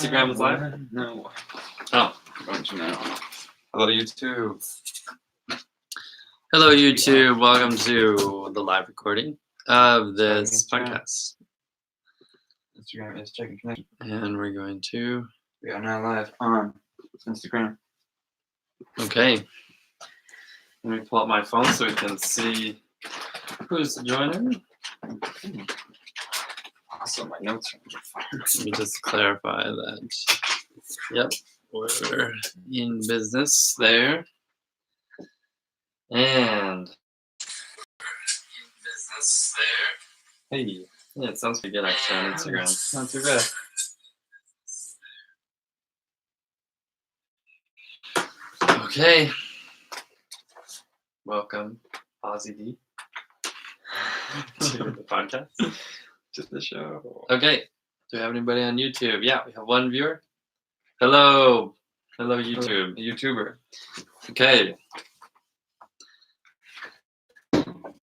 Instagram is live? No. Oh. Going to now. Hello, YouTube. Hello, YouTube. Welcome to the live recording of this podcast. Instagram is checking connection. And we're going to... We are now live on Instagram. Okay. Let me pull up my phone so we can see who's joining. Also, my notes are on fire. Let me just clarify that. Yep, we're in business there. And hey, yeah, it sounds pretty good actually on Instagram. Not too bad. Okay. Welcome, Ozzy D, to the podcast. To the show. Okay. Do we have anybody on YouTube? Yeah, we have one viewer. Hello. Hello, YouTube. YouTuber. Okay.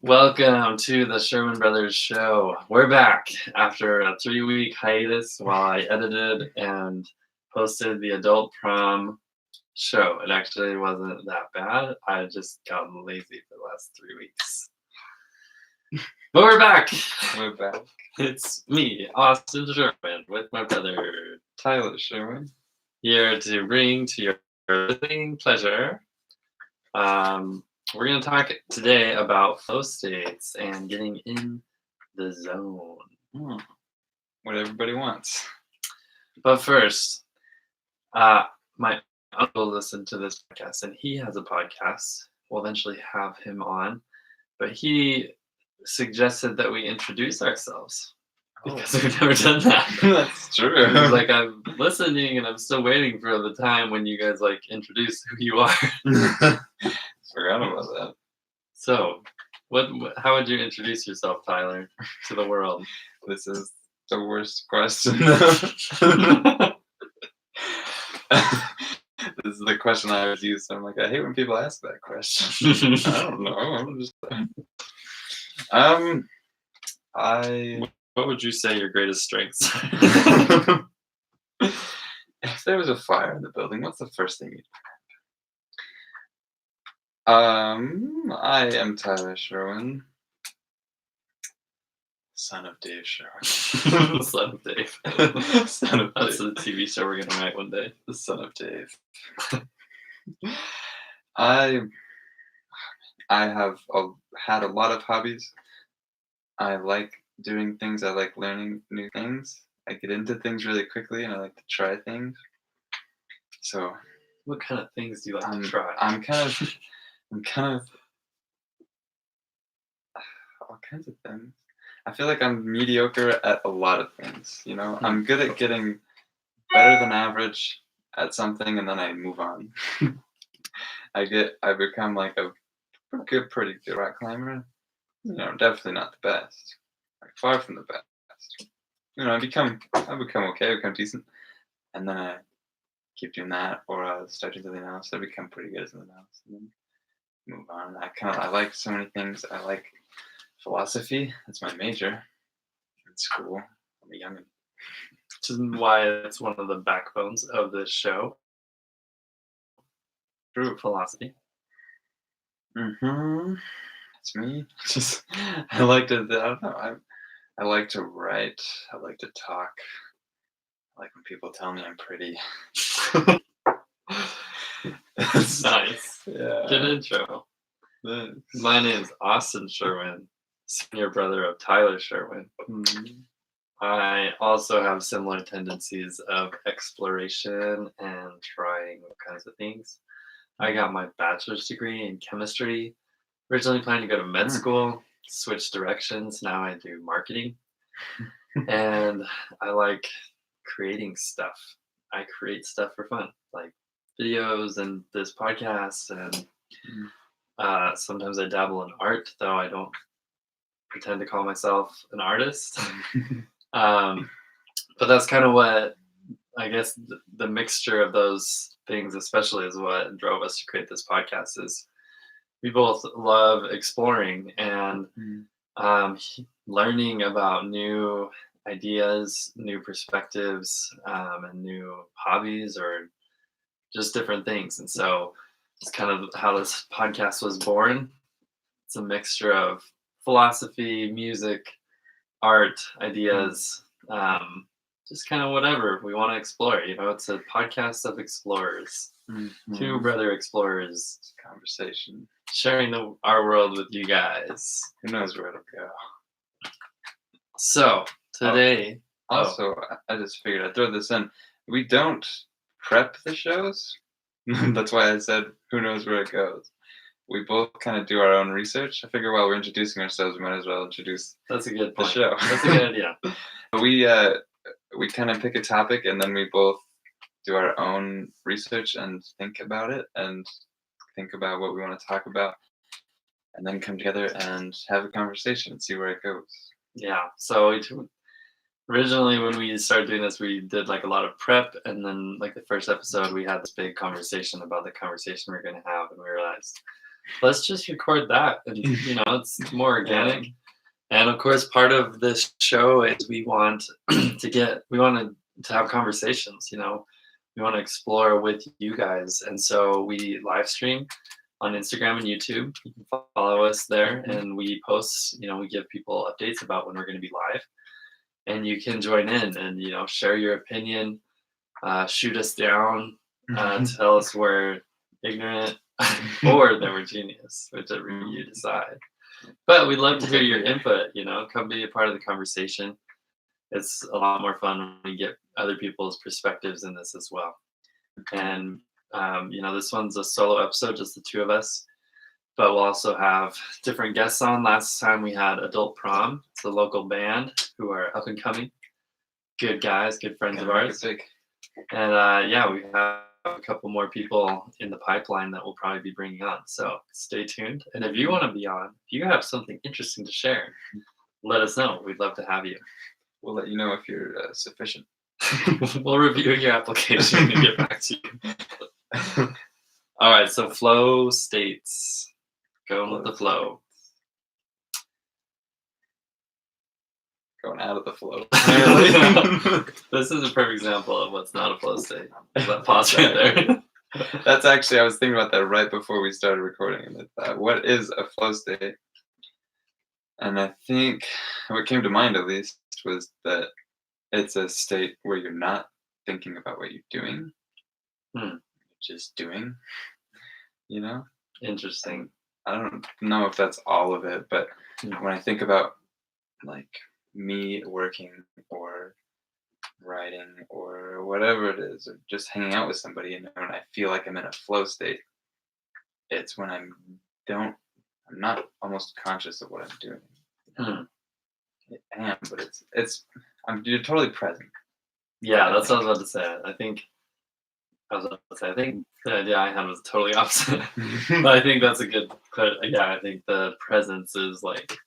Welcome to the Sherman Brothers Show. We're back after a 3-week hiatus while I edited and posted the adult prom show. It actually wasn't that bad. I just got lazy for the last 3 weeks. But we're back. We're back. It's me, Austin Sherman, with my brother Tyler Sherman. here to bring to your listening pleasure. We're going to talk today about flow states and getting in the zone. What everybody wants. But first, my uncle listened to this podcast, and he has a podcast. We'll eventually have him on, but he suggested that we introduce ourselves because we've never done that. That's true. He was like, I'm listening, and I'm still waiting for the time when you guys introduce who you are. Forgot about that. So, how would you introduce yourself, Tyler, to the world? This is the worst question. This is the question I always use. So I'm like, I hate when people ask that question. I don't know. I'm just. What would you say your greatest strengths If there was a fire in the building, what's the first thing you'd I am Tyler Sherwin, son of Dave Sherwin. Son of Dave. Son of That's Dave. the TV show we're gonna write one day. The son of Dave. I have had a lot of hobbies. I like doing things. I like learning new things. I get into things really quickly, and I like to try things. So, What kind of things do you like to try? I'm kind of all kinds of things. I feel like I'm mediocre at a lot of things. You know, I'm good at getting better than average at something, and then I move on. I become like a pretty good rock climber. You know, definitely not the best. Like far from the best. You know, I become okay, I become decent, and then I keep doing that, or I'll start doing something else. I become pretty good at something else, and then move on. I like so many things. I like philosophy. That's my major in school. I'm a youngin'. Which is why it's one of the backbones of this show. True philosophy. It's me. Just I like to. I don't know. I like to write. I like to talk. I like when people tell me I'm pretty. That's nice. Yeah. Good intro. Thanks. My name is Austin Sherwin, senior brother of Tyler Sherwin. I also have similar tendencies of exploration and trying all kinds of things. I got my bachelor's degree in chemistry. Originally planning to go to med school, switched directions. Now I do marketing. And I like creating stuff. I create stuff for fun, like videos and this podcast. And sometimes I dabble in art, though I don't pretend to call myself an artist. But that's kind of what, I guess, the mixture of those things especially is what drove us to create this podcast. Is we both love exploring and learning about new ideas, new perspectives, and new hobbies or just different things. And so it's kind of how this podcast was born. It's a mixture of philosophy, music, art, ideas, just kind of whatever we want to explore. It's a podcast of explorers, two brother explorers Conversation. sharing our world with you guys. Who knows where it'll go? So today, Also, I just figured I'd throw this in. We don't prep the shows. That's why I said, who knows where it goes. We both kind of do our own research. I figure while we're introducing ourselves, we might as well introduce that's a good the point. show. That's a good idea. We kind of pick a topic and then we both do our own research and think about it and think about what we want to talk about and then come together and have a conversation and see where it goes. Yeah. So originally when we started doing this, we did like a lot of prep, and then like the first episode, we had this big conversation about the conversation we are going to have, and we realized, let's just record that, and it's more organic. Yeah. And of course, part of this show is we want to have conversations. We want to explore with you guys, and so we live stream on Instagram and YouTube. You can follow us there, and we post. We give people updates about when we're going to be live, and you can join in and share your opinion, shoot us down, tell us we're ignorant or that we're genius, whichever you decide. But we'd love to hear your input. Come be a part of the conversation. It's a lot more fun when we get other people's perspectives in this as well. And this one's a solo episode, just the two of us. But we'll also have different guests on. Last time we had Adult Prom. It's a local band who are up and coming. Good guys, good friends of ours. And we have a couple more people in the pipeline that we'll probably be bringing on. So stay tuned. And if you want to be on, if you have something interesting to share, let us know. We'd love to have you. We'll let you know if you're sufficient. We'll review your application and get back to you. All right, so flow states. Going with the flow. Going out of the flow. This is a perfect example of what's not a flow state. That pause right there. That's actually, I was thinking about that right before we started recording. And I thought, what is a flow state? And I think what came to mind, at least, was that it's a state where you're not thinking about what you're doing. You're just doing, Interesting. I don't know if that's all of it, but when I think about like me working or writing or whatever it is, or just hanging out with somebody, and when I feel like I'm in a flow state, it's when I'm not almost conscious of what I'm doing. I am, but you're totally present. Yeah, that's what I was about to say. I think the idea I had was totally opposite. But I think that's a good. Yeah, I think the presence is like,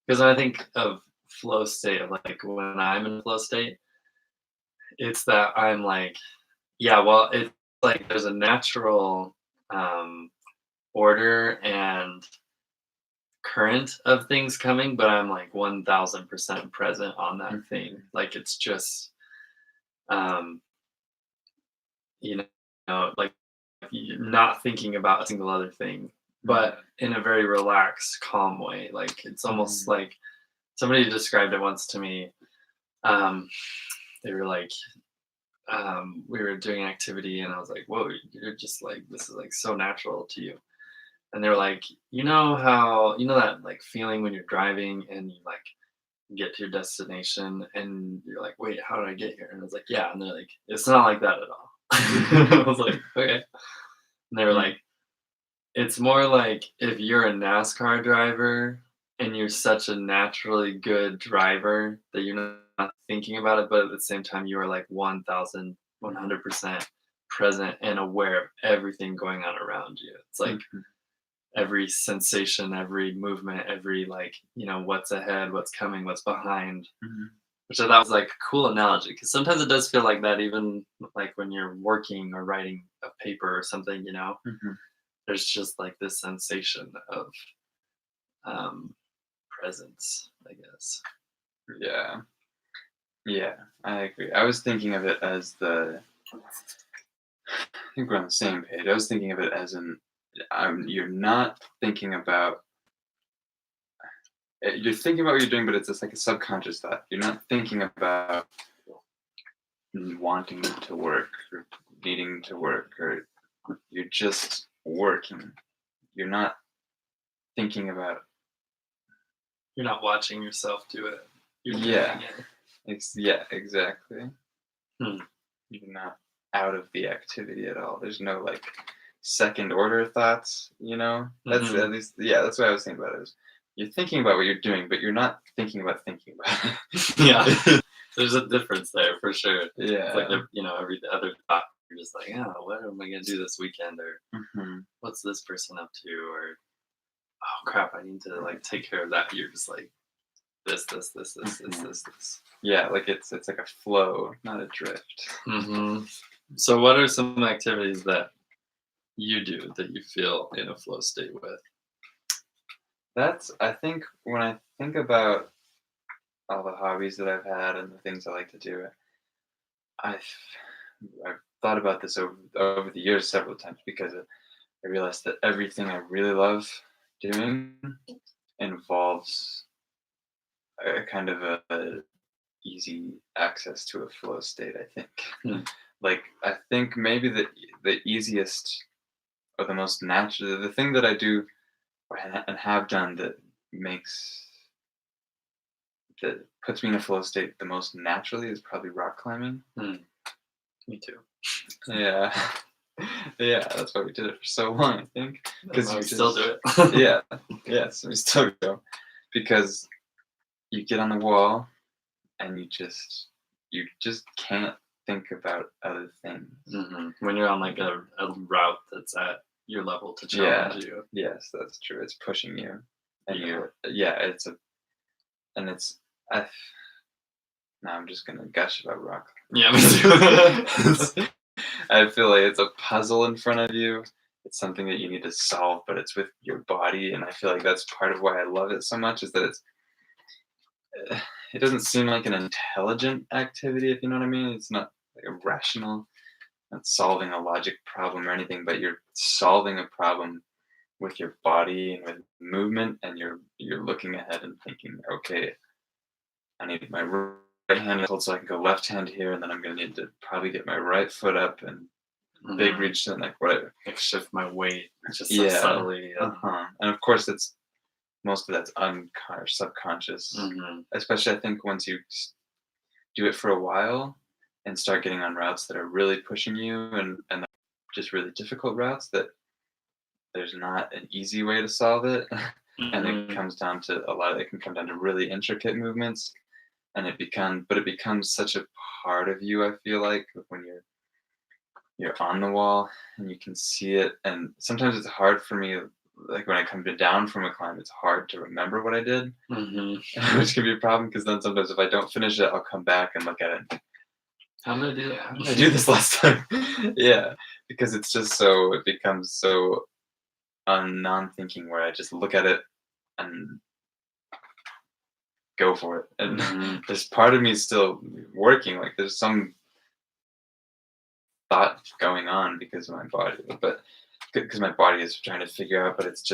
because when I think of flow state, of like when I'm in flow state, it's that I'm like, it's like there's a natural order and current of things coming, but I'm like 1000% present on that thing. Like it's just, like you're not thinking about a single other thing, but in a very relaxed, calm way. Like it's almost like somebody described it once to me. They were like, we were doing an activity, and I was like, "Whoa, you're just like, this is like so natural to you." And they were like, that like feeling when you're driving and you like get to your destination and you're like, wait, how did I get here? And I was like, yeah. And they're like, it's not like that at all. I was like, okay. And they were like, it's more like if you're a NASCAR driver and you're such a naturally good driver that you're not thinking about it, but at the same time you are like 1,100% present and aware of everything going on around you. It's like every sensation, every movement, every like, what's ahead, what's coming, what's behind, which I thought was like a cool analogy, because sometimes it does feel like that, even like when you're working or writing a paper or something, there's just like this sensation of presence, I guess. Yeah. Yeah, I agree. I was thinking of it as I think we're on the same page. I was thinking of it as you're not thinking about, you're thinking about what you're doing, but it's just like a subconscious thought. You're not thinking about wanting to work or needing to work, or you're just working. You're not thinking about, You're not watching yourself do it. You're yeah, doing it. yeah, exactly. Hmm. You're not out of the activity at all. There's no like second order thoughts, That's Mhm. at least, yeah, that's what I was thinking about. Is you're thinking about what you're doing, but you're not thinking about thinking about Yeah. it. There's a difference there for sure. It's like Yeah. every other thought. You're just like, yeah, what am I gonna do this weekend, or Hmm. what's this person up to, or oh crap, I need to like take care of that. You're just like this. Yeah, like it's like a flow, not a drift. So, what are some activities that you do that you feel in a flow state with? That's, I think, when I think about all the hobbies that I've had and the things I like to do, I've I've thought about this over the years several times, because I realized that everything I really love doing involves a kind of a easy access to a flow state, I think. Hmm. Like, I think maybe the easiest or the most natural, the thing that I do and have done makes that puts me in a flow state the most naturally is probably rock climbing. Hmm. Me too. Yeah. Yeah, that's why we did it for so long, I think. Because I you still just, do it. yeah, yes, we still go. Because you get on the wall and you just can't think about other things. When you're on like a route that's at your level to Yeah, challenge you. yes, that's true. It's pushing you, and Yeah. yeah, and it's, I, now I'm just gonna gush about rock. Yeah, me too. I feel like it's a puzzle in front of you. It's something that you need to solve, but it's with your body, and I feel like that's part of why I love it so much. Is that it doesn't seem like an intelligent activity, if you know what I mean. It's not like irrational, not solving a logic problem or anything, but you're solving a problem with your body and with movement, and you're looking ahead and thinking, okay, I need my right hand held so I can go left hand here, and then I'm gonna need to probably get my right foot up and big reach and like whatever. Like shift my weight just so Yeah. subtly. And of course, it's most of that's subconscious. Especially, I think once you do it for a while and start getting on routes that are really pushing you, and just really difficult routes that there's not an easy way to solve it. And it comes down to it can come down to really intricate movements, and it becomes such a part of you, I feel like, when you're on the wall and you can see it. And sometimes it's hard for me, like when I come down from a climb, it's hard to remember what I did. Which can be a problem, because then sometimes if I don't finish it, I'll come back and look at it. How did I do that? How did I do this last time? Yeah, because it becomes so non-thinking, where I just look at it and go for it. And there's part of me still working, like there's some thought going on because of my body, but because my body is trying to figure out, but it's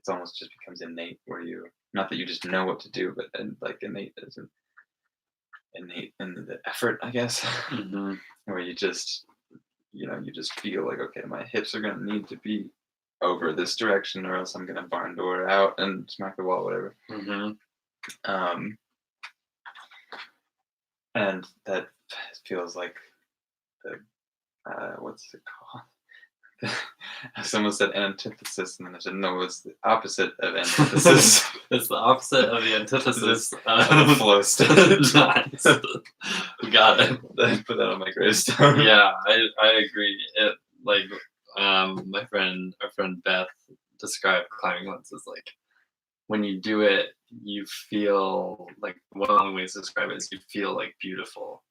almost just becomes innate, where you, not that you just know what to do, but like innate is innate in the effort, I guess. Where you just feel like, okay, my hips are gonna need to be over this direction, or else I'm gonna barn door out and smack the wall, whatever. And that feels like the what's it called? Someone said antithesis, and then I said no, it's the opposite of antithesis. It's the opposite of the antithesis of the flow state. Nice. We got it. I put that on my gravestone. Yeah, I agree. It like our friend Beth described climbing once as like, when you do it, you feel like, one of the ways to describe it is you feel like beautiful,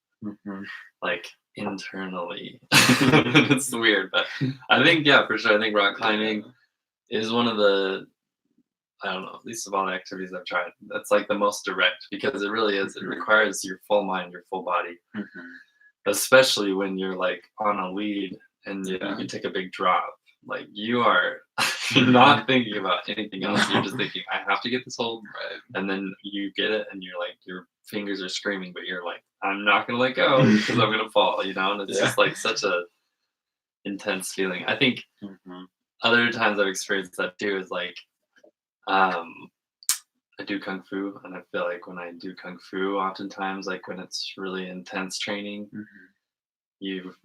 like internally. It's weird, but I think, yeah, for sure. I think rock climbing is one of the I don't know, at least of all the activities I've tried, that's like the most direct because it really is. It Mhm. requires your full mind, your full body, Mhm. especially when you're like on a lead and you Yeah. can take a big drop. Like you are you're not thinking about anything else. You're just thinking, I have to get this hold. Right. And then you get it and you're like, your fingers are screaming, but you're like, I'm not gonna let go because I'm gonna fall, And it's Yeah. just like such a intense feeling. I think Mhm. other times I've experienced that too is like um I do kung fu, and I feel like when I do kung fu, oftentimes, like when it's really intense training, Mhm. you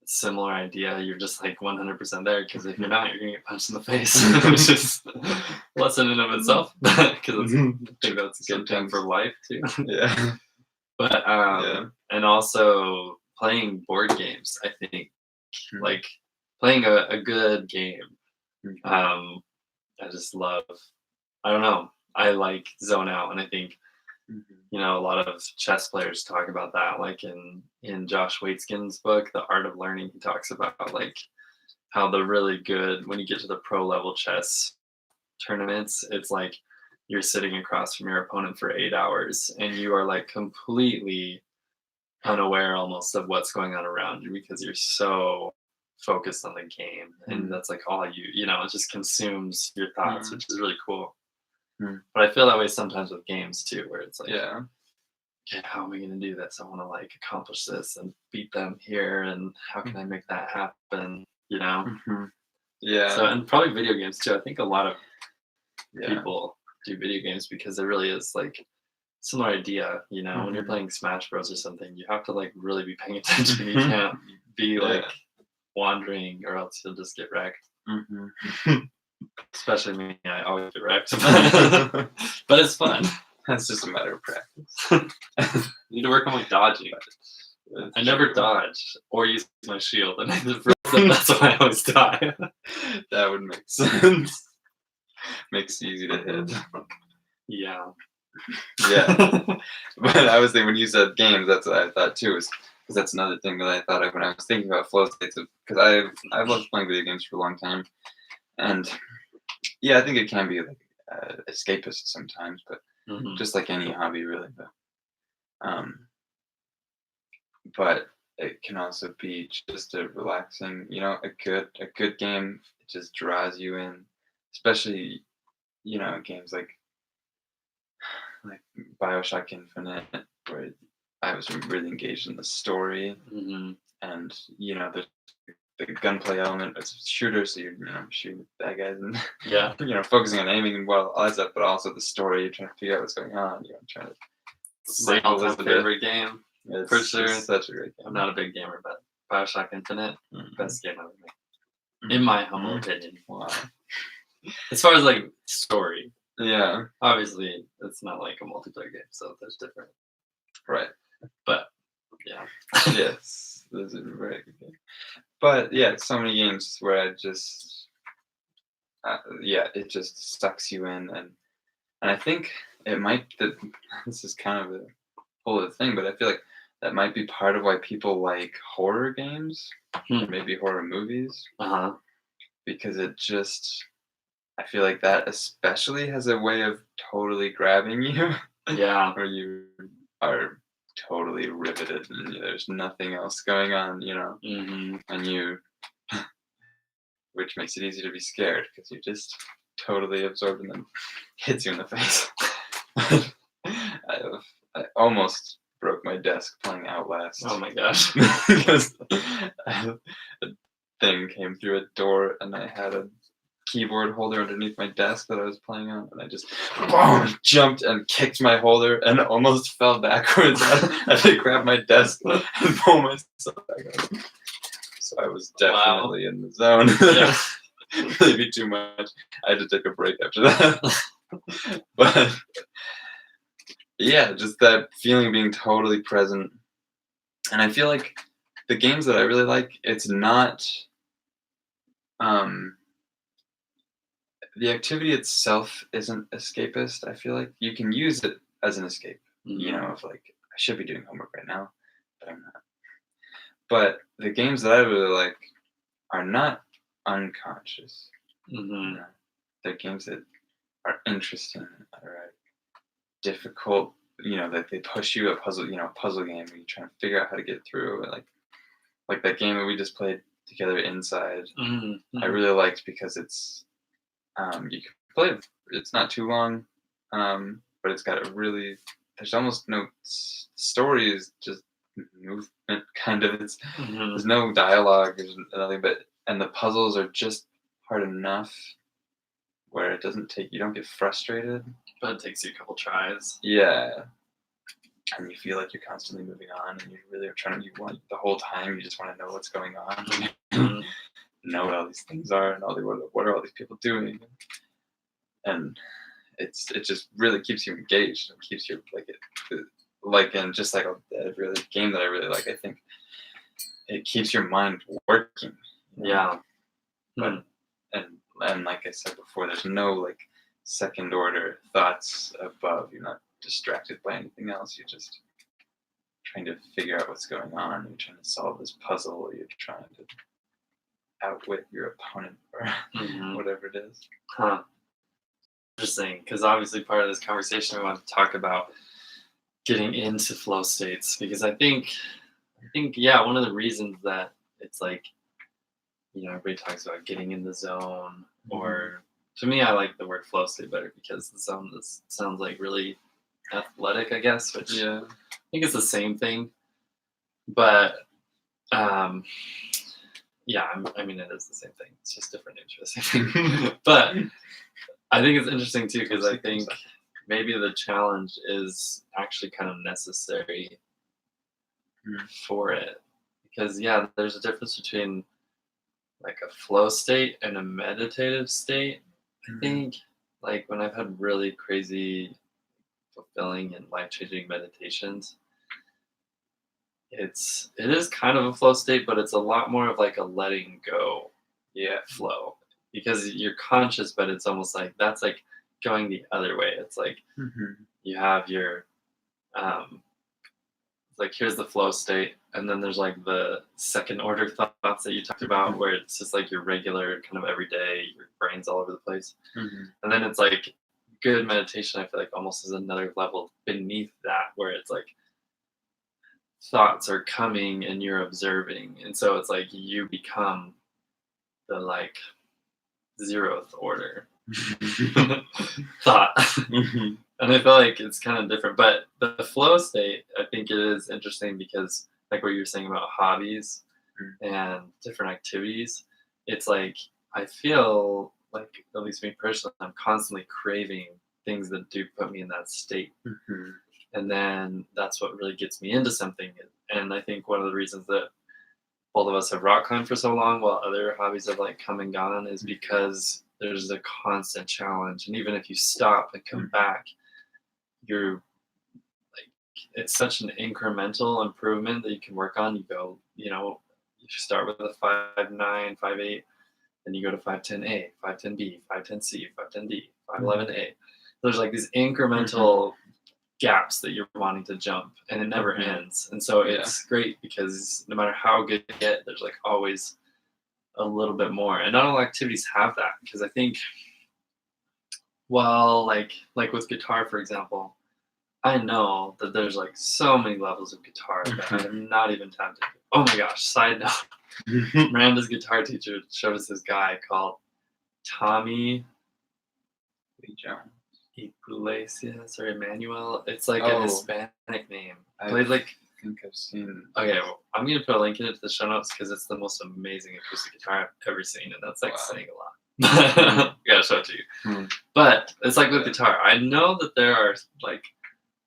similar idea. You're just like 100% there because if you're not, you're gonna get punched in the face, which is a lesson in of itself. Because I think that's a good thing for Sometimes. life too. Yeah. But Yeah. and also playing board games. I think Mhm. like playing a good game. Mhm. I just love. I don't know. I like zone out, and I think Mhm. a lot of chess players talk about that. Like in Josh Waitzkin's book, The Art of Learning, he talks about like how the really good when you get to the pro level chess tournaments, it's like you're sitting across from your opponent for 8 hours and you are like completely unaware almost of what's going on around you because you're so focused on the game and Mm. that's like all it just consumes your thoughts, Mm. which is really cool. Mm. But I feel that way sometimes with games too, where it's like, Yeah. okay, how am I going to do this? I want to like accomplish this and beat them here, and how can I make that happen? Mhm. So, Yeah. and probably video games too. I think a lot of Yeah. people do video games because there really is like similar idea. When you're Mhm. playing Smash Bros or something, you have to like really be paying attention. You Mhm. can't be like Yeah. wandering, or else you'll just get wrecked. Mhm. Especially me, I always get wrecked. But it's fun. That's just a matter of practice. You need to work on my dodging. That's I never true. dodge or use my shield, and that's why I always die. That would make sense. Makes it easy to hit. Yeah. Yeah. But I was thinking when you said games, that's what I thought too. Is because that's another thing that I thought of when I was thinking about flow states. Because I've loved playing video games for a long time, and yeah, I think it can be like escapist sometimes, but Mhm. just like any hobby, really. Um, but it can also be just a relaxing, a good game. It just draws you in, especially games like Bioshock Infinite, where I was really engaged in the story, Mhm. and the gunplay element. It's a shooter, so you're shooting bad guys and Yeah. focusing on aiming and all that stuff, but also the story. You're trying to figure out what's going on. Trying to My save all-time Elizabeth. favorite game. It's for sure. just such a great game. I'm not a big gamer, but Bioshock Infinite, Mhm. best game ever made, in my humble Mhm. opinion. Wow. As far as like story, Yeah. obviously it's not like a multiplayer game, so there's different. Right. But yeah. Yes. This is a very good game. But yeah, so many games where I just it just sucks you in, and I think it might that this is kind of a whole other thing, but I feel like that might be part of why people like horror games or Hmm. maybe horror movies, Uh-huh. because it just I feel like that especially has a way of totally grabbing you Yeah. where you are totally riveted and there's nothing else going on, Hmm. and which makes it easy to be scared because you're just totally absorbed and then hits you in the face. I almost broke my desk playing Outlast Oh my gosh. because a thing came through a door and I had a keyboard holder underneath my desk that I was playing on, and I just boom, jumped and kicked my holder and almost fell backwards. I had to grab my desk and pull myself back up. So I was definitely in the zone. Yeah. Maybe too much. I had to take a break after that. But yeah, just that feeling of being totally present. And I feel like the games that I really like, it's not um the activity itself isn't escapist. I feel like you can use it as an escape, Mhm. of like I should be doing homework right now, but I'm not. But the games that I really like are not unconscious. Mhm. They're games that are interesting or are difficult, that they push you a puzzle game where you try to figure out how to get through, and like that game that we just played together inside. I really liked because it's you can play it. It's not too long, but it's got a really. There's almost no story. Is just movement, kind of. There's no dialogue. There's nothing. And the puzzles are just hard enough where it doesn't take. You don't get frustrated. But it takes you a couple tries. Yeah. And you feel like you're constantly moving on, and you really are trying. You want the whole time. You just want to know what's going on. Know what all these things are, and what are all these people doing, and it just really keeps you engaged and keeps you and just like a really game that I really like. I think it keeps your mind working. Yeah. But and like I said before, there's no like second order thoughts above. You're not distracted by anything else. You're just trying to figure out what's going on. You're trying to solve this puzzle. You're trying to outwit your opponent or whatever it is. Huh. Interesting, because obviously part of this conversation we want to talk about getting into flow states, because I think yeah, one of the reasons that it's like, everybody talks about getting in the zone, or to me I like the word flow state better because the zone sounds like really athletic, I guess, which I think it's the same thing, but yeah, I mean it is the same thing. It's just different names for the same thing. But I think it's interesting too because I think maybe the challenge is actually kind of necessary for it, because there's a difference between like a flow state and a meditative state. I think like when I've had really crazy, fulfilling and life-changing meditations, it is kind of a flow state, but it's a lot more of like a letting go flow, because you're conscious, but it's almost like that's like going the other way. It's like you have your like here's the flow state, and then there's like the second order thoughts that you talked about, where it's just like your regular kind of everyday, your brain's all over the place, and then it's like good meditation. I feel like almost is another level beneath that, where it's like thoughts are coming and you're observing, and so it's like you become the like zeroth order thought. And I feel like it's kind of different, but the flow state, I think it is interesting because like what you're saying about hobbies and different activities, it's like I feel like, at least me personally, I'm constantly craving things that do put me in that state. And then that's what really gets me into something. And I think one of the reasons that both of us have rock climbed for so long while other hobbies have like come and gone is because there's a constant challenge. And even if you stop and come back, you're like, it's such an incremental improvement that you can work on. You go, you start with a 5'9", 5'8", then you go to 5'10", 5'10", 5'10", 5'10", 5'11". There's like these incremental gaps that you're wanting to jump, and it never ends. And so it's great because no matter how good you get, there's like always a little bit more. And not all activities have that, because I think, well, like with guitar, for example, I know that there's like so many levels of guitar that I'm not even tapped into. Oh my gosh, side note. Miranda's guitar teacher showed us this guy called Tommy Lee Jones. Iglesias or Emmanuel. It's like a Hispanic name. Played like, I think I've seen. Okay, well, I'm gonna put a link into the show notes because it's the most amazing acoustic guitar I've ever seen, and that's like saying a lot. Gotta show it to you. But it's like with guitar, I know that there are like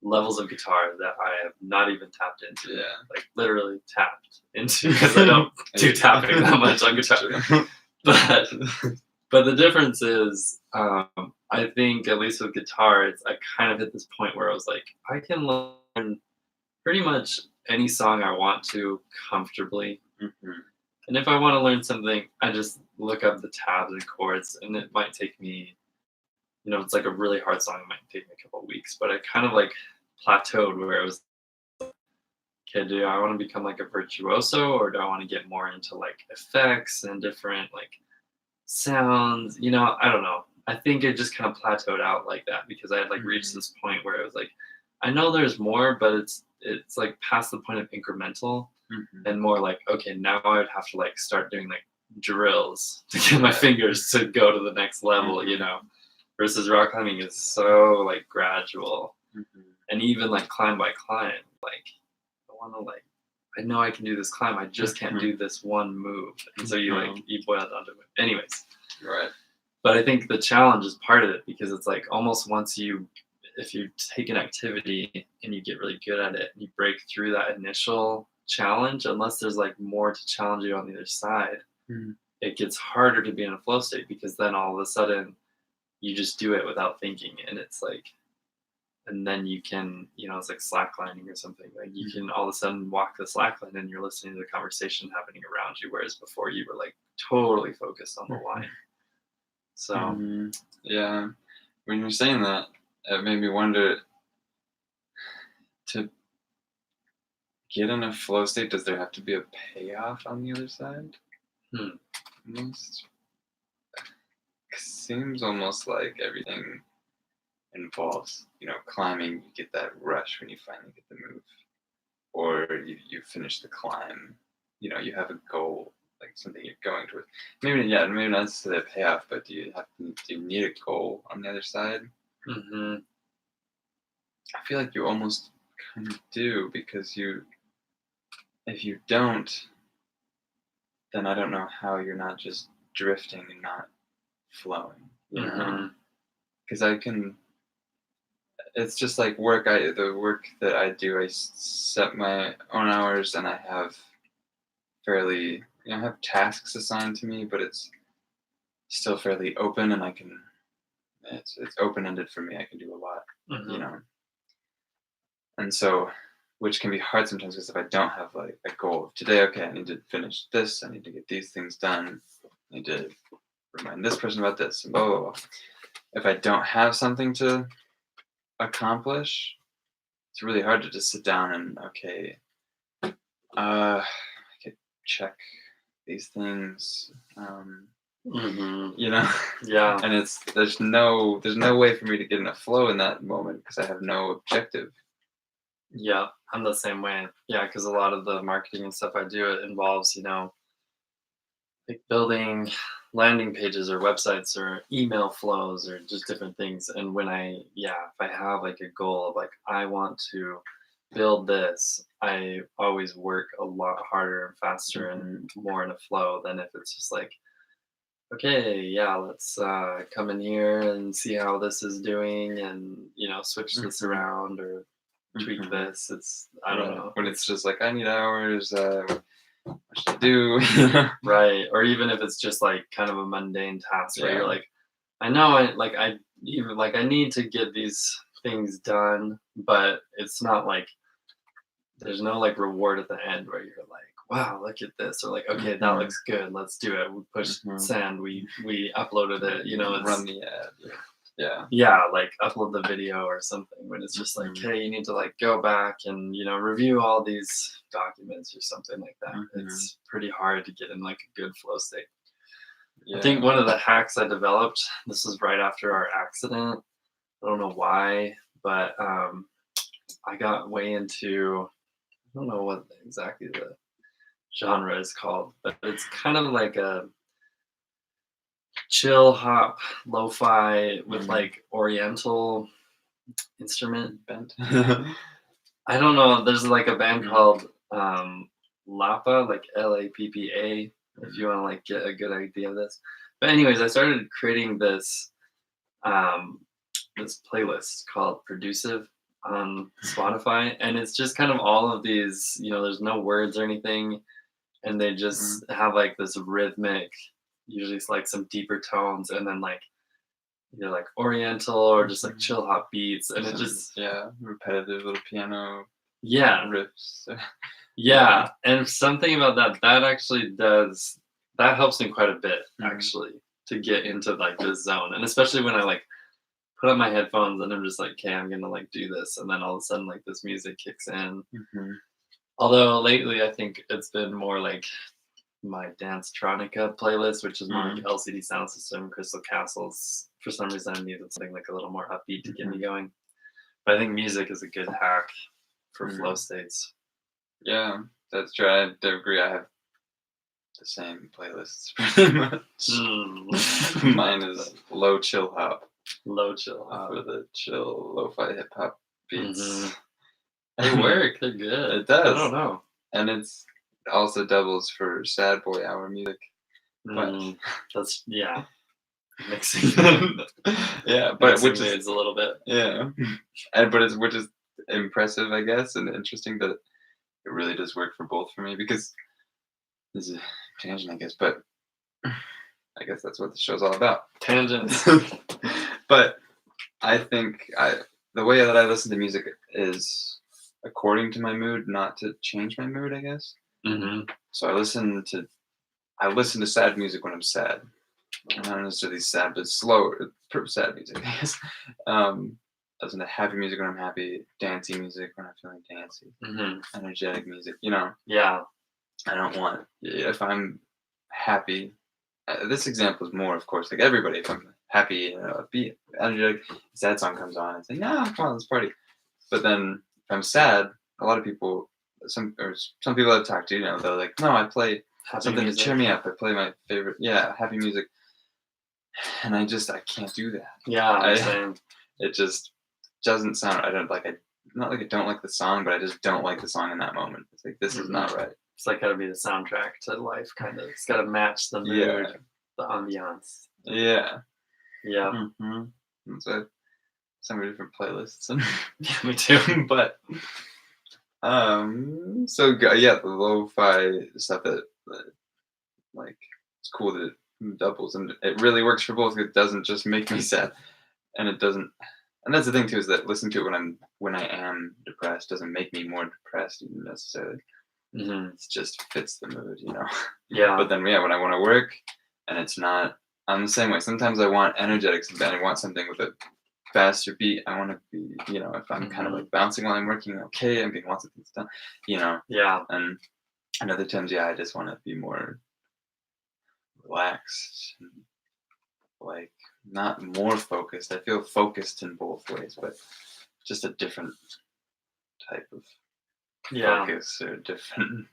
levels of guitar that I have not even tapped into. Like literally tapped into, because I don't do tapping that much on guitar. But the difference is, I think at least with guitar, I kind of hit this point where I was like, I can learn pretty much any song I want to comfortably. And if I want to learn something, I just look up the tabs and chords, and it might take me, it's like a really hard song, it might take me a couple of weeks, but I kind of like plateaued where I was, okay, do I want to become like a virtuoso, or do I want to get more into like effects and different like sounds? I don't know. I think it just kind of plateaued out like that because I had like reached this point where it was like, I know there's more, but it's like past the point of incremental and more like, okay, now I would have to like start doing like drills to get my fingers to go to the next level, you know. Versus rock climbing is so like gradual, and even like climb by climb, like I want to like I know I can do this climb, I just can't do this one move, and so you like you boil it down to it. Anyways, Right. but I think the challenge is part of it because it's like almost once if you take an activity and you get really good at it and you break through that initial challenge, unless there's like more to challenge you on the other side, it gets harder to be in a flow state because then all of a sudden you just do it without thinking, and it's like, and then you can, you know, it's like slacklining or something. Like you can all of a sudden walk the slackline and you're listening to the conversation happening around you, whereas before you were like totally focused on the line. So yeah, when you're saying that, it made me wonder, to get in a flow state, does there have to be a payoff on the other side? Almost seems almost like everything involves, you know, climbing, you get that rush when you finally get the move, or you finish the climb, you know, you have a goal, like something you're going towards. Maybe not necessarily a payoff, but do you need a goal on the other side? I feel like you almost kind of do, because if you don't, then I don't know how you're not just drifting and not flowing, you know? Because it's just like the work that I do, I set my own hours, and I have fairly, you know, I have tasks assigned to me, but it's still fairly open, and it's open-ended for me. I can do a lot, you know? And so, which can be hard sometimes, because if I don't have like a goal of today, okay, I need to finish this, I need to get these things done, I need to remind this person about this, and blah, blah, blah. If I don't have something to accomplish, it's really hard to just sit down and, okay, I could check these things, you know? Yeah. And there's no way for me to get in a flow in that moment because I have no objective. Yeah, I'm the same way. Yeah, because a lot of the marketing and stuff I do, it involves, you know, like building landing pages or websites or email flows or just different things. And if I have like a goal of like, I want to build this, I always work a lot harder and faster and more in a flow than if it's just like, okay, yeah, let's come in here and see how this is doing and, you know, switch this around or tweak this. I don't know. When it's just like, I need hours, what should I do? Right. Or even if it's just like kind of a mundane task where you're like, I know I need to get these things done, but it's not like there's no like reward at the end where you're like, wow, look at this, or like, okay, that looks good, let's do it. We pushed send, we uploaded it, you know, run the ad. Yeah, like upload the video or something. When it's just like, hey, you need to like go back and, you know, review all these documents or something like that. It's pretty hard to get in like a good flow state. I think one of the hacks I developed, this was right after our accident, I don't know why, but I got way into, I don't know what exactly the genre is called, but it's kind of like a chill hop lo-fi with like oriental instrument bent. I don't know, there's like a band called Lappa, like Lappa, if you want to like get a good idea of this. But anyways, I started creating this this playlist called Producive on Spotify, and it's just kind of all of these, you know, there's no words or anything, and they just have like this rhythmic, usually it's like some deeper tones, and then like either like oriental or just like chill hop beats, and it just repetitive little piano riffs. Yeah, and something about that actually that helps me quite a bit actually to get into like this zone, and especially when I like put on my headphones and I'm just like, okay, I'm gonna like do this, and then all of a sudden like this music kicks in. Although lately I think it's been more like my Dance Tronica playlist, which is more like Mm. LCD Sound System, Crystal Castles. For some reason, I needed something like a little more upbeat to get me going. But I think music is a good hack for flow states. Yeah, that's true. I do agree. I have the same playlists pretty much. Mm. Mine is low chill hop Low chill. for the chill lo-fi hip hop beats. Mhm. They work. They're good. It does. I don't know. And it's also doubles for sad boy hour music. But That's mixing. yeah, but which moods is a little bit. yeah, and but it's which is impressive, I guess, and interesting that it really does work for both for me because this is a tangent, I guess, but I guess that's what the show's all about. Tangents. But I think the way that I listen to music is according to my mood, not to change my mood, I guess. Mm-hmm. So I listen to sad music when I'm sad. Not necessarily sad, but slower, sad music, I guess. I listen to happy music when I'm happy, dancey music when I'm feeling dancey, energetic music. Yeah. I don't want if I'm happy. This example is more, of course, like everybody. If I'm happy, upbeat, energetic, sad song comes on, it's like, no, come on, let's party. But then if I'm sad, a lot of people, some people I've talked to, they're like, no, I play Happy something music. to cheer me up. I play my favorite, happy music, and I can't do that. Yeah, same. It just doesn't sound. I don't like. Not like I don't like the song, but I just don't like the song in that moment. It's like this is not right. It's like gotta be the soundtrack to life, kind of. It's gotta match the mood, the ambiance. Yeah. Yeah. Mm-hmm. So some different playlists. Yeah, me too. But so the lo-fi stuff that like it's cool that it doubles and it really works for both. It doesn't just make me sad, and it doesn't. And that's the thing too, is that listening to it when I am depressed doesn't make me more depressed even necessarily. It just fits the mood, Yeah. But then when I want to work and it's not, I'm the same way. Sometimes I want energetic, and I want something with a faster beat. I want to be, if I'm kind of like bouncing while I'm working, okay, I'm getting lots of things done, Yeah. And other times, I just want to be more relaxed, and, like not more focused. I feel focused in both ways, but just a different type of focus or different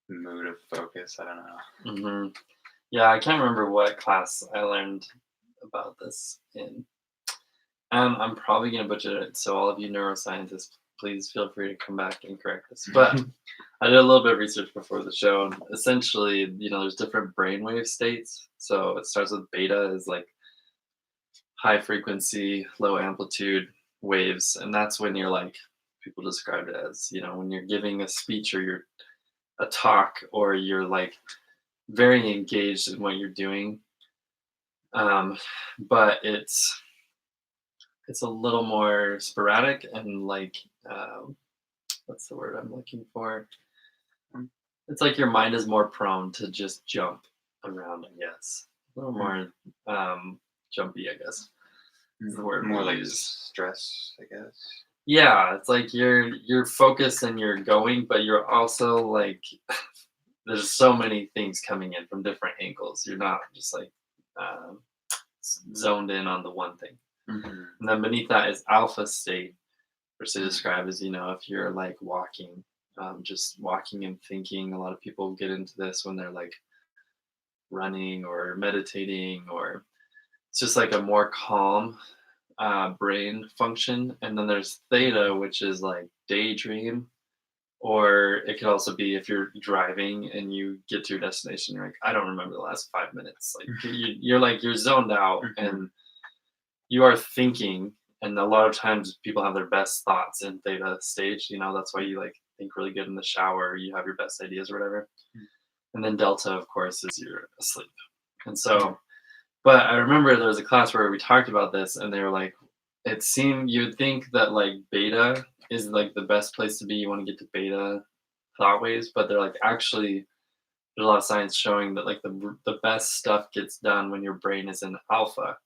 mood of focus. I don't know. Yeah, I can't remember what class I learned about this in. I'm probably gonna butcher it, so all of you neuroscientists, please feel free to come back and correct this. But I did a little bit of research before the show, and essentially, there's different brainwave states. So it starts with beta, is like high frequency, low amplitude waves, and that's when you're like, people describe it as, when you're giving a speech or you're a talk or you're like very engaged in what you're doing. But it's a little more sporadic and like what's the word I'm looking for? It's like your mind is more prone to just jump around, I guess. A little more jumpy, I guess. Is the word more we like use. stress, I guess. Yeah, it's like you're focused and you're going, but you're also like there's so many things coming in from different angles. You're not just like zoned in on the one thing. And then beneath that is alpha state, which they describe as, if you're like walking, just walking and thinking. A lot of people get into this when they're like running or meditating, or it's just like a more calm brain function. And then there's theta, which is like daydream, or it could also be if you're driving and you get to your destination, you're like, I don't remember the last 5 minutes. Like you're zoned out and you are thinking. And a lot of times people have their best thoughts in theta stage. That's why you like think really good in the shower. You have your best ideas or whatever. And then delta, of course, is you're asleep. And so, but I remember there was a class where we talked about this, and they were like, it seemed you'd think that like beta is like the best place to be. You want to get to beta thought waves, but they're like, actually, there's a lot of science showing that like the best stuff gets done when your brain is in alpha.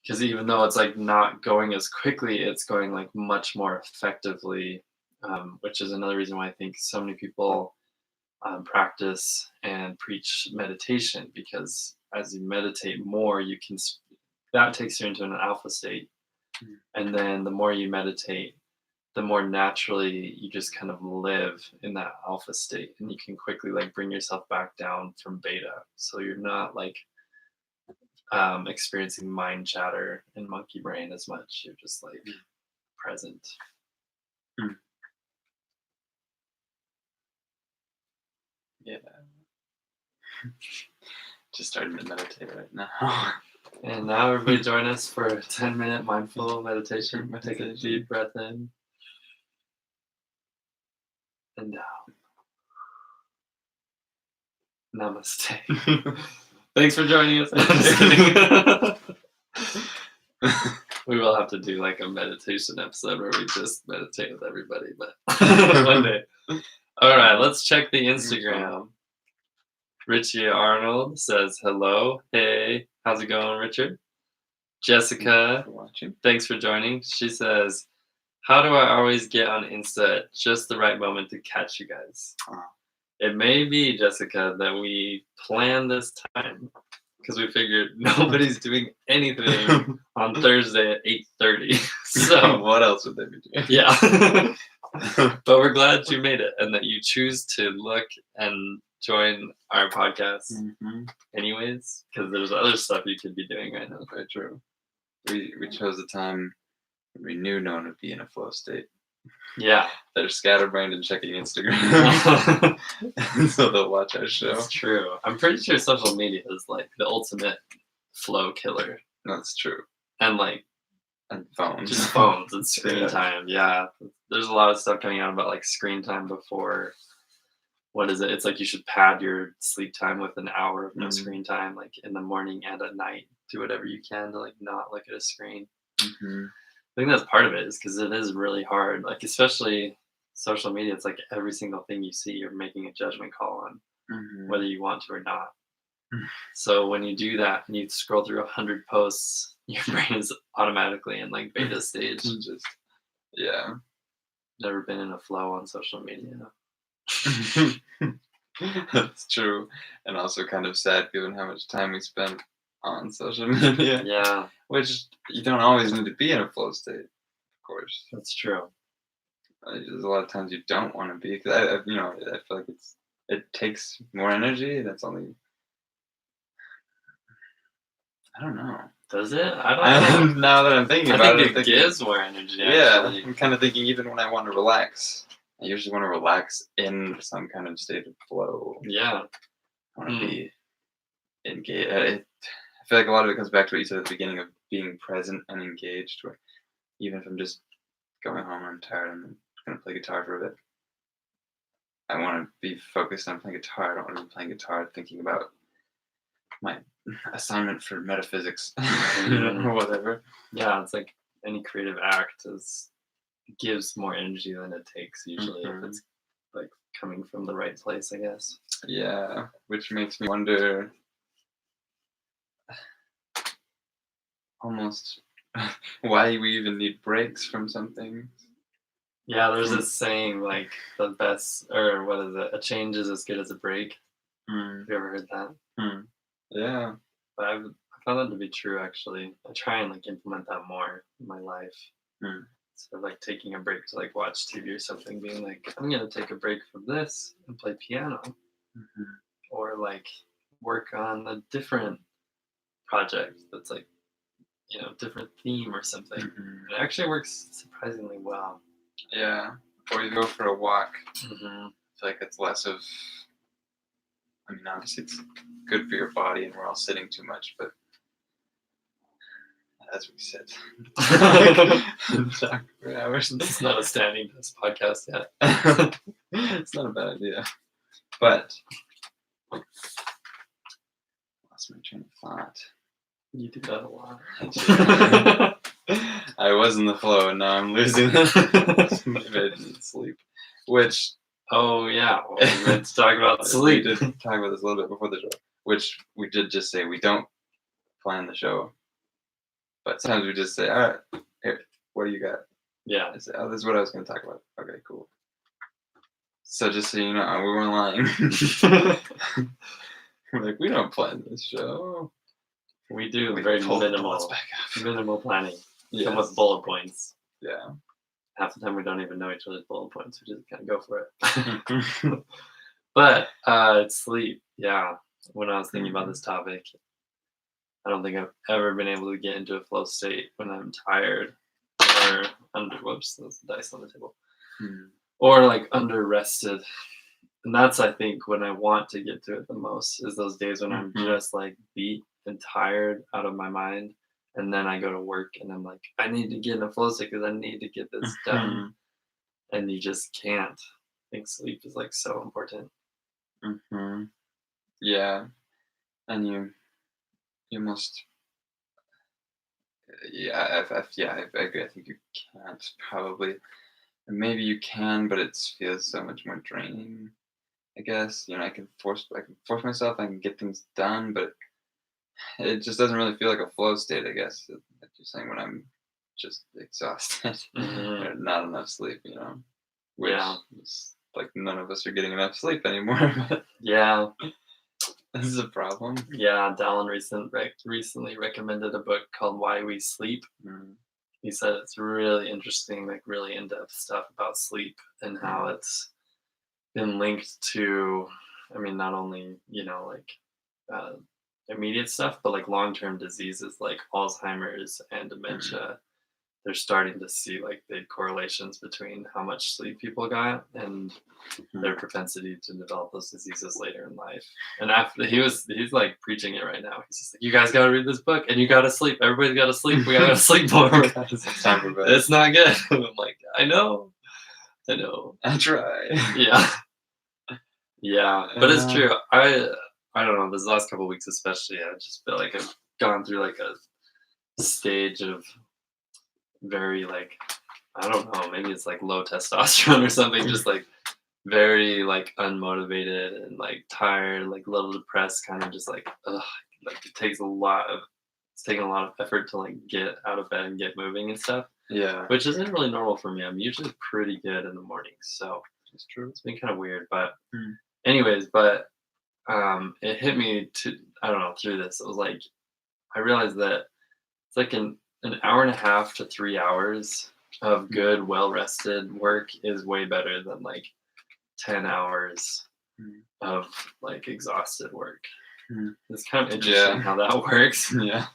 Because even though it's like not going as quickly, it's going like much more effectively, which is another reason why I think so many people practice and preach meditation, because as you meditate more, you can that takes you into an alpha state, Mm. and then the more you meditate, the more naturally you just kind of live in that alpha state, and you can quickly like bring yourself back down from beta, so you're not like experiencing mind chatter and monkey brain as much. You're just like present. Mm. Yeah. Just starting to meditate right now. And now everybody join us for a 10-minute mindful meditation. Take a Meditation. deep breath in and down. Namaste. Thanks for joining us. I'm just kidding. We will have to do like a meditation episode where we just meditate with everybody, but one day. All right, let's check the Instagram. Richie Arnold says hello. Hey, how's it going, Richard? Jessica, For watching. thanks for joining. She says, how do I always get on Insta at just the right moment to catch you guys? Oh. It may be, Jessica, that we planned this time because we figured nobody's doing anything on Thursday at 8:30. So what else would they be doing? yeah. But we're glad you made it and that you choose to look and join our podcast Mm-hmm. anyways, because there's other stuff you could be doing right now. That's very true. We chose the time when we knew no one would be in a flow state. Yeah, They're scatterbrained and checking Instagram, so they'll watch our show. that's true. I'm pretty sure social media is like the ultimate flow killer, That's true. and like And phones. just phones and screen Yeah. time. Yeah, there's a lot of stuff coming out about like screen time before. What is it? It's like you should pad your sleep time with an hour of no Mhm. screen time, like in the morning and at night. Do whatever you can to like not look at a screen. Mm-hmm. I think that's part of it, is because it is really hard. Like especially social media, it's like every single thing you see, you're making a judgment call on, Mm-hmm. whether you want to or not. Mm. So when you do that and you scroll through 100 posts, your brain is automatically in like beta stage. Just yeah. Never been in a flow on social media. That's true, and also kind of sad given how much time we spent on social media. Yeah, Which you don't always need to be in a flow state, of course. that's true. There's a lot of times you don't want to be, because I feel like it takes more energy. That's only, I don't know. Does it? I don't know. Now that I'm thinking I about think it, it gives more energy. yeah, Actually. I'm kind of thinking even when I want to relax, I usually want to relax in some kind of state of flow. Yeah. I want to be engaged. I feel like a lot of it comes back to what you said at the beginning of being present and engaged, where even if I'm just going home and I'm tired and I'm going to play guitar for a bit, I want to be focused on playing guitar. I don't want to be playing guitar thinking about my assignment for metaphysics or whatever. Yeah, it's like any creative act gives more energy than it takes usually if Mhm. it's like coming from the right place, I guess. Yeah, which makes me wonder almost why we even need breaks from something. Yeah, there's this saying like the best, or what is it? A change is as good as a break. Have you ever heard that? Yeah. But I found that to be true actually. I try and like implement that more in my life. Mm. Instead of like taking a break to like watch TV or something, being like, I'm gonna take a break from this and play piano, Mhm. or like work on a different project that's like, different theme or something. Mhm. It actually works surprisingly well. Yeah. Or you go for a walk. Mm-hmm. I feel like it's less of, I mean, obviously it's good for your body and we're all sitting too much, but as we sit and talk for hours. This is not a standing desk podcast yet. It's not a bad idea. But lost my train of thought. You do that a lot. I was in the flow and now I'm losing it. Maybe I didn't sleep. Which Oh yeah, well, we meant to talk about we sleep. did talk about this a little bit before the show. Which we did just say we don't plan the show. But sometimes we just say, all right, here, what do you got? Yeah, I say, oh, this is what I was going to talk about. Okay, cool. So just so you know, we weren't lying. We're like, we don't plan this show. We do We very pull the bullets minimal, back up. minimal planning. Yes. Come with bullet points. Yeah. Half the time we don't even know each other's bullet points. We just kind of go for it. But sleep. Yeah. When I was thinking about this topic, I don't think I've ever been able to get into a flow state when I'm tired or under. Whoops, there's dice on the table. Or like under rested. And that's, I think, when I want to get to it the most, is those days when I'm just like beat and tired out of my mind. And then I go to work and I'm like, I need to get in a flow state because I need to get this done. And you just can't. I think sleep is like so important. Yeah. And you must. Yeah, I agree. I think you can't probably. Maybe you can, but it feels so much more draining. I guess I can force myself. I can get things done, but it just doesn't really feel like a flow state. I guess like you're saying, when I'm just exhausted, or not enough sleep. Which is like none of us are getting enough sleep anymore. But Yeah. this is a problem. Yeah, Dallin recently recommended a book called Why We Sleep. He said it's really interesting, like really in-depth stuff about sleep and how it's been linked to, I mean, not only, immediate stuff, but like long-term diseases like Alzheimer's and dementia. They're starting to see like big correlations between how much sleep people got and their propensity to develop those diseases later in life. And after he's like preaching it right now. He's just like, you guys got to read this book and you got to sleep. Everybody's got to sleep. We got to sleep more. It's time for bed. It's not good. I'm like, I know. I try. Yeah. Yeah, but it's true. I don't know. This last couple of weeks, especially, I just feel like I've gone through like a stage of very like, I don't know, maybe it's like low testosterone or something, just like very like unmotivated and like tired, like a little depressed, kind of just like like it's taking a lot of effort to like get out of bed and get moving and stuff. Yeah. Which isn't really normal for me. I'm usually pretty good in the mornings, so It's true. it's been kind of weird. But anyways, it hit me I don't know, through this. It was like I realized that it's like an hour and a half to 3 hours of good, well rested work is way better than like 10 hours of like exhausted work. It's kind of interesting how that works. Yeah.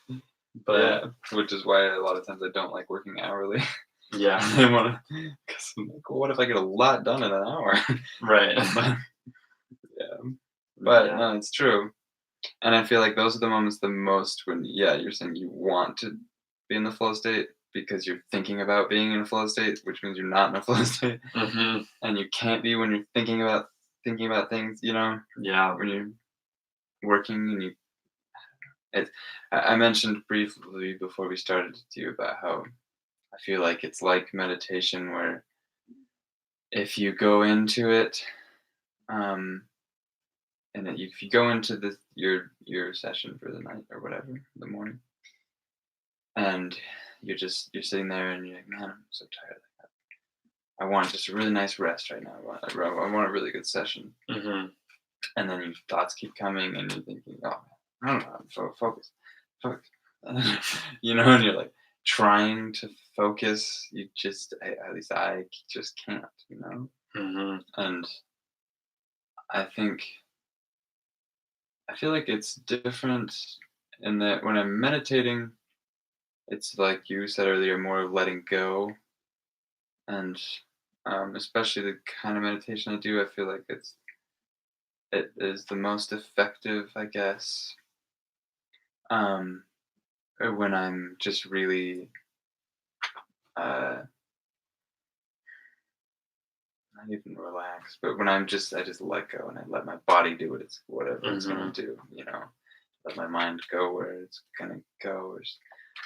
But which is why a lot of times I don't like working hourly. Yeah. I want to, because I'm like, well, what if I get a lot done in an hour? Right. But no, it's true. And I feel like those are the moments the most when, you're saying you want to be in the flow state because you're thinking about being in a flow state, which means you're not in a flow state. And you can't be when you're thinking about things, Yeah. When you're working and I mentioned briefly before we started to you about how I feel like it's like meditation, where if you go into it, and then if you go into your session for the night or whatever, the morning, and you're sitting there and you're like, man, I'm so tired. I want just a really nice rest right now. I want a really good session. And then your thoughts keep coming, and you're thinking, oh, I don't know, focus. And you're like trying to focus. You just, at least I just can't, And I feel like it's different in that when I'm meditating, it's like you said earlier, more of letting go. And especially the kind of meditation I do, I feel like it is the most effective, I guess, when I'm just really not even relaxed, but when I just let go and I let my body do whatever it's gonna do, let my mind go where it's gonna go, or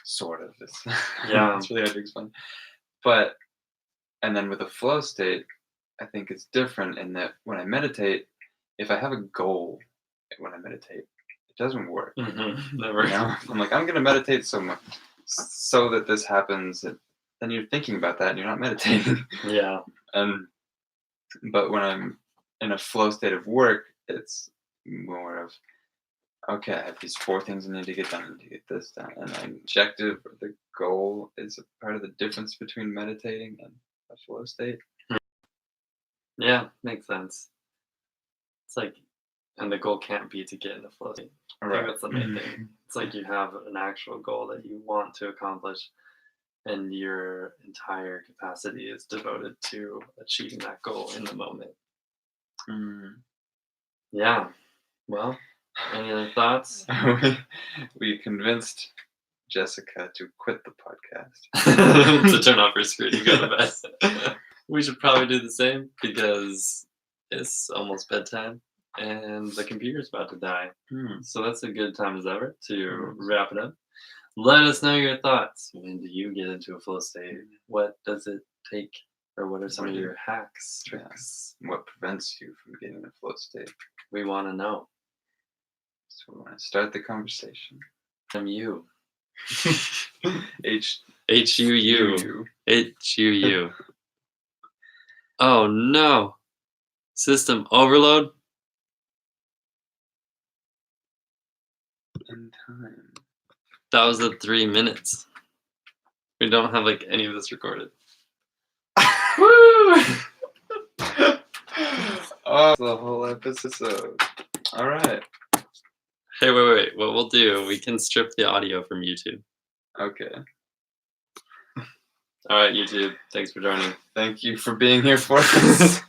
sort of. It's it's really hard to explain. But and then with a flow state, I think it's different in that when I meditate, if I have a goal when I meditate, it doesn't work. Never. I'm like, I'm gonna meditate so that this happens. Then you're thinking about that and you're not meditating. Yeah. And But when I'm in a flow state of work, it's more of, okay, I have these 4 things I need to get done. I need to get this done. And the objective or the goal is a part of the difference between meditating and a flow state. Yeah, makes sense. It's like, and the goal can't be to get in the flow state. I think that's the main thing. It's like you have an actual goal that you want to accomplish, and your entire capacity is devoted to achieving that goal in the moment. Mm. Yeah. Well, any other thoughts? We convinced Jessica to quit the podcast. To turn off her screen and go to bed. We should probably do the same because it's almost bedtime and the computer's about to die. So that's a good time as ever to wrap it up. Let us know your thoughts. When do you get into a flow state? What does it take? Or what are some of your hacks, tricks? What prevents you from getting in a flow state? We want to know. So we want to start the conversation. I'm you. H-U-U. H-U-U. Oh no. System overload? In time. That was the 3 minutes. We don't have like any of this recorded. Woo! Oh, the whole episode. All right. Hey, wait. What we'll do, we can strip the audio from YouTube. Okay. All right, YouTube. Thanks for joining. Thank you for being here for us.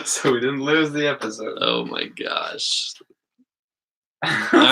So we didn't lose the episode. Oh my gosh.